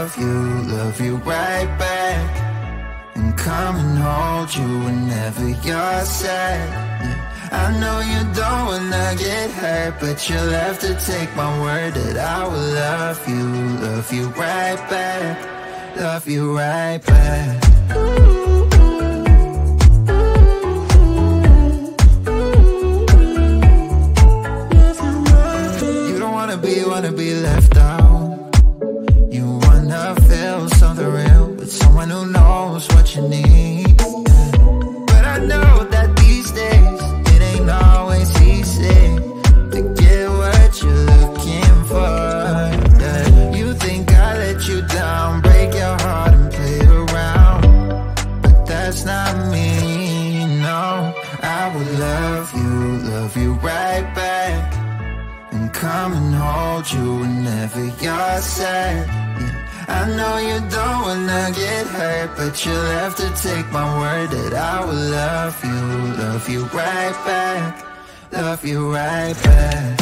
love you right back, and come and hold you whenever you're sad. Yeah. I know you don't wanna get hurt, but you'll have to take my word that I will love you right back, love you right back. You don't wanna be left out. You wanna feel something real with someone who knows what you need. But I know that these days it ain't always easy to get what you're looking for. Yeah. You think I let you down, break your heart and play around, but that's not me, no. I will love you right back, and come and hold you whenever you're sad. Yeah. I know you don't wanna get hurt, but you'll have to take my word that I will love you right back, love you right back.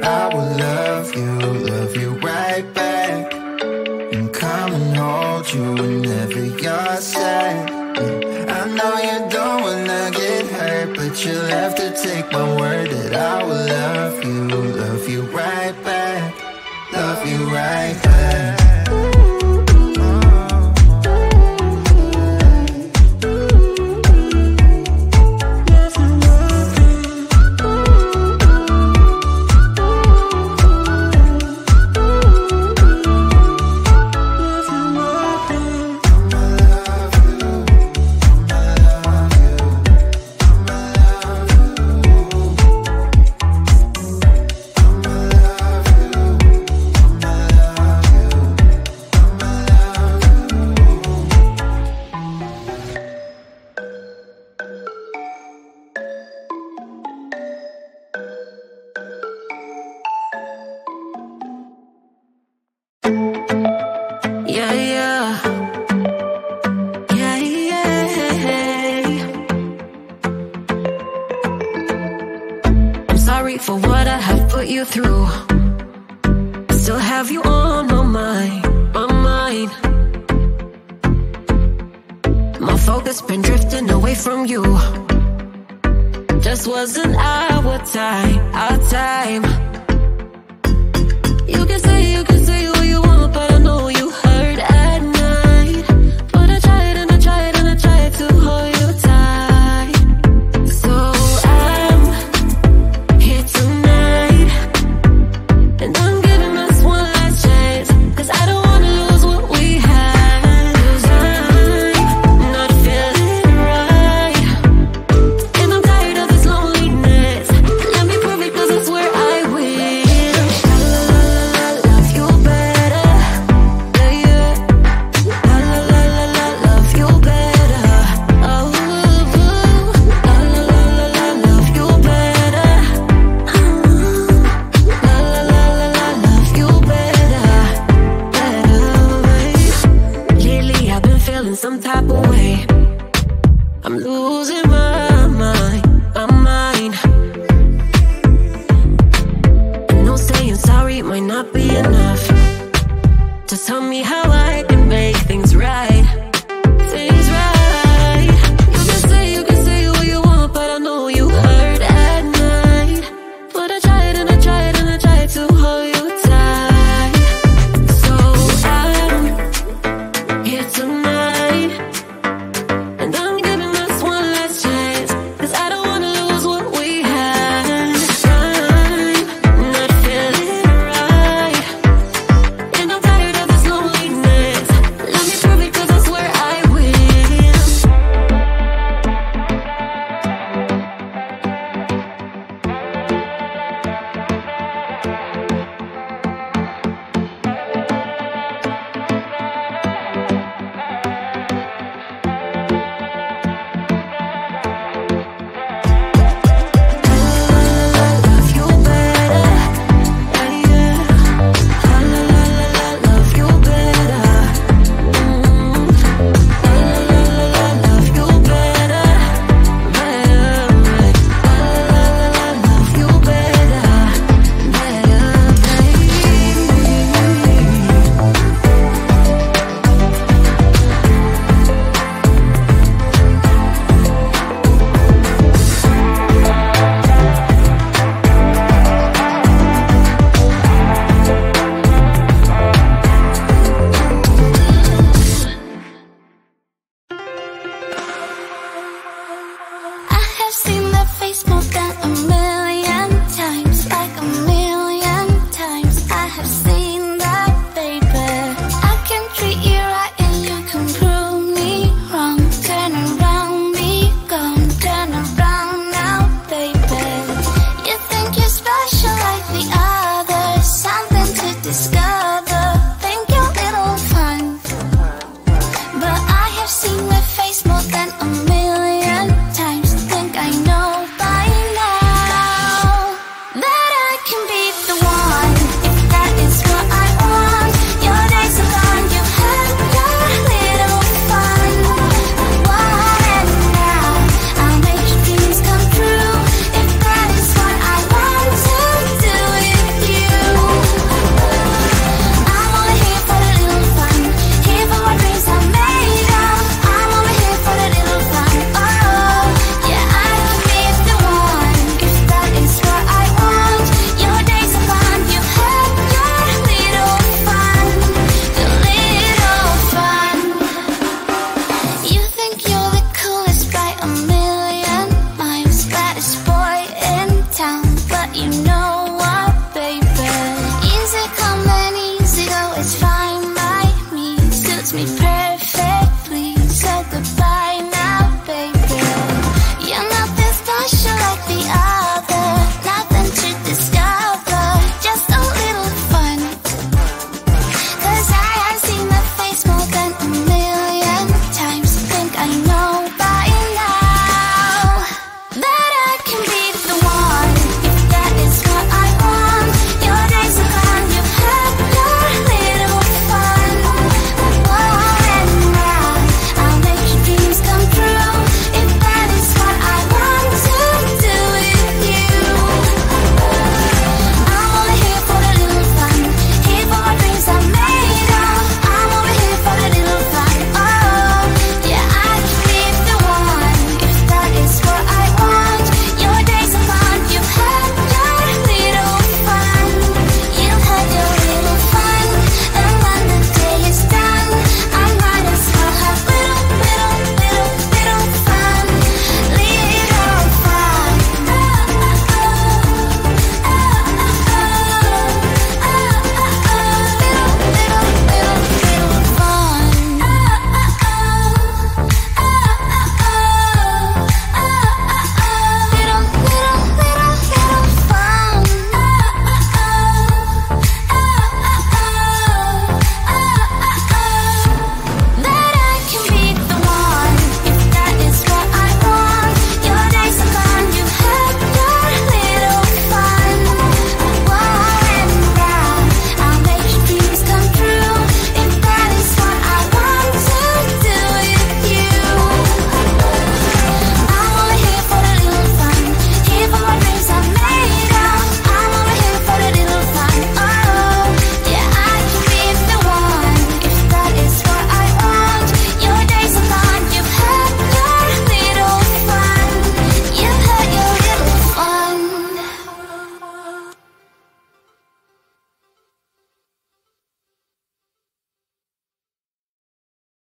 I will love you right back, and come and hold you whenever you're sad. Yeah. I know you don't wanna get hurt, but you'll have to take my word that I will love you right back, love you right back. For what I have put you through, I still have you on my mind, my mind. My focus been drifting away from you. Just wasn't our time, our time. You can say what you want, but I know you hurt at night. But I tried and I tried and I tried to hold you tight. So I'm here tonight, and I'm giving us one last chance, 'cause I don't wanna lose what we had. 'Cause I'm not feeling right, and I'm tired of this loneliness. Let me prove it, 'cause I swear I will. La la la la, love you better. Yeah, yeah. La la la la la, love you better. Oh, la la la la la, love you better. La la la la la, love you better, better. Lately I've been feeling some type of way. I'm losing my mind, my mind. I know saying sorry might not be enough. Just tell me how I can make things right, things right. You can say what you want, but I know you hurt at night. But I tried and I tried and I tried to hold you tight. So I'm here tonight,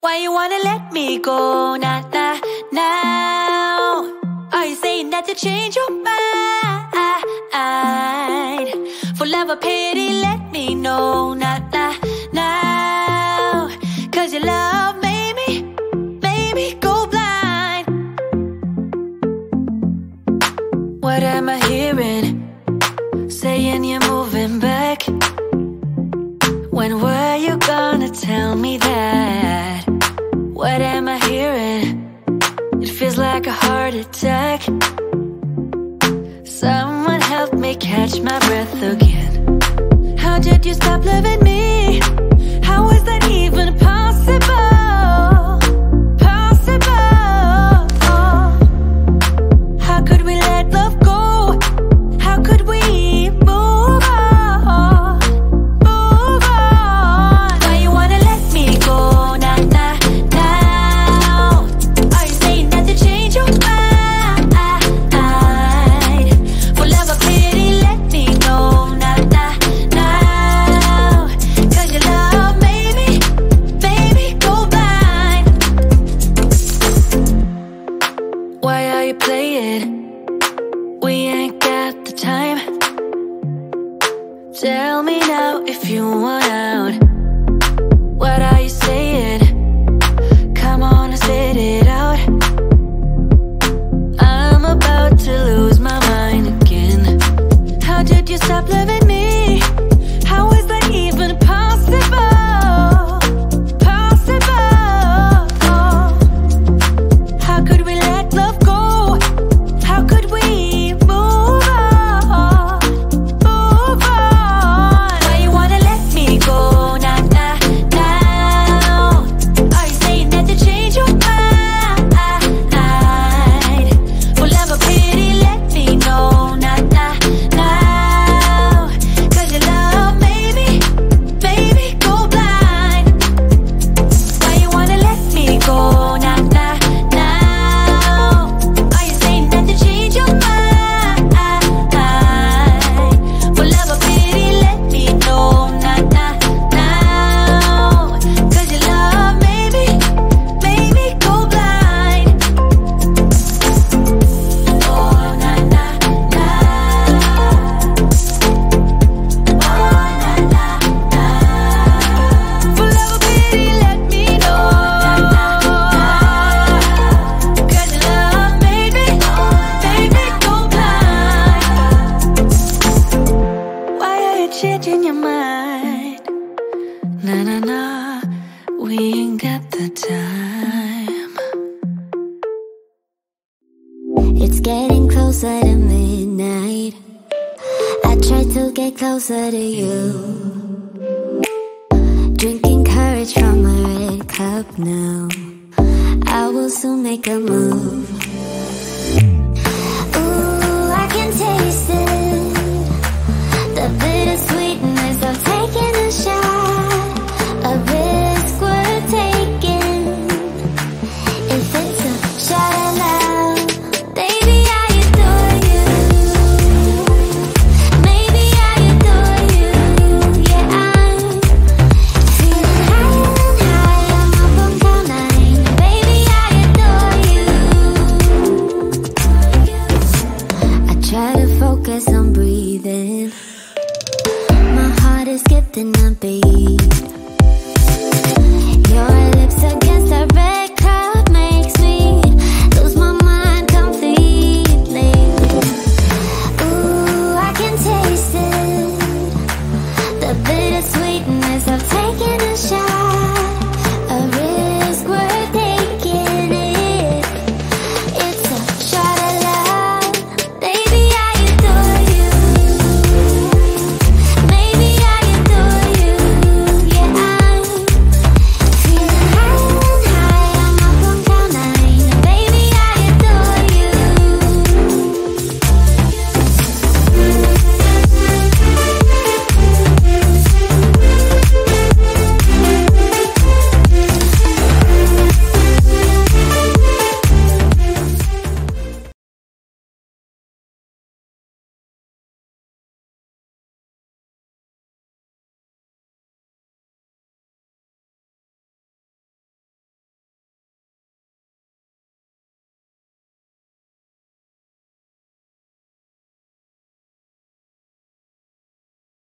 Why you wanna let me go? Nah, nah, now. Are you saying that you change your mind? For love or pity, let me know. Nah, nah, now. Cause your love made me go blind. What am I hearing? Saying you're moving back. When were you gonna tell me that? What am I hearing? It feels like a heart attack. Someone help me catch my breath again. How did you stop loving me? How is that even possible? Possible. How could we let love go? How could we move on? Move on. Why you wanna let me go? Nah, nah, now. Are you saying that to change your mind? For love or pity, let me know. Nah, nah, now. Cause your love made me go blind. Why are you playing? We ain't got the time. Tell me now if you want out. What are you saying? Come on and spit it out. I'm about to lose my mind again. How did you stop loving me? How is that even possible? Possible. How could we let love go? How could we move on? Move on. Why you wanna let me go? Nah, nah, now. Are you saying that to change your mind? For love or pity, let me know. Nah, nah, now. Cause your love made me go blind. Why you wanna let me go? Nah, nah, now. Are you saying that to change your mind? For love or pity, let me know. Nah, nah, now. Cause your love made me go blind. Oh, nah, nah, now. Oh, nah, nah, now. For love or pity, let me know. Cause your love made me go blind. Why are you changing your mind? Nah, nah, nah, we ain't got the time. It's getting closer to midnight. I try to get closer to you. Drinking courage from a red cup now.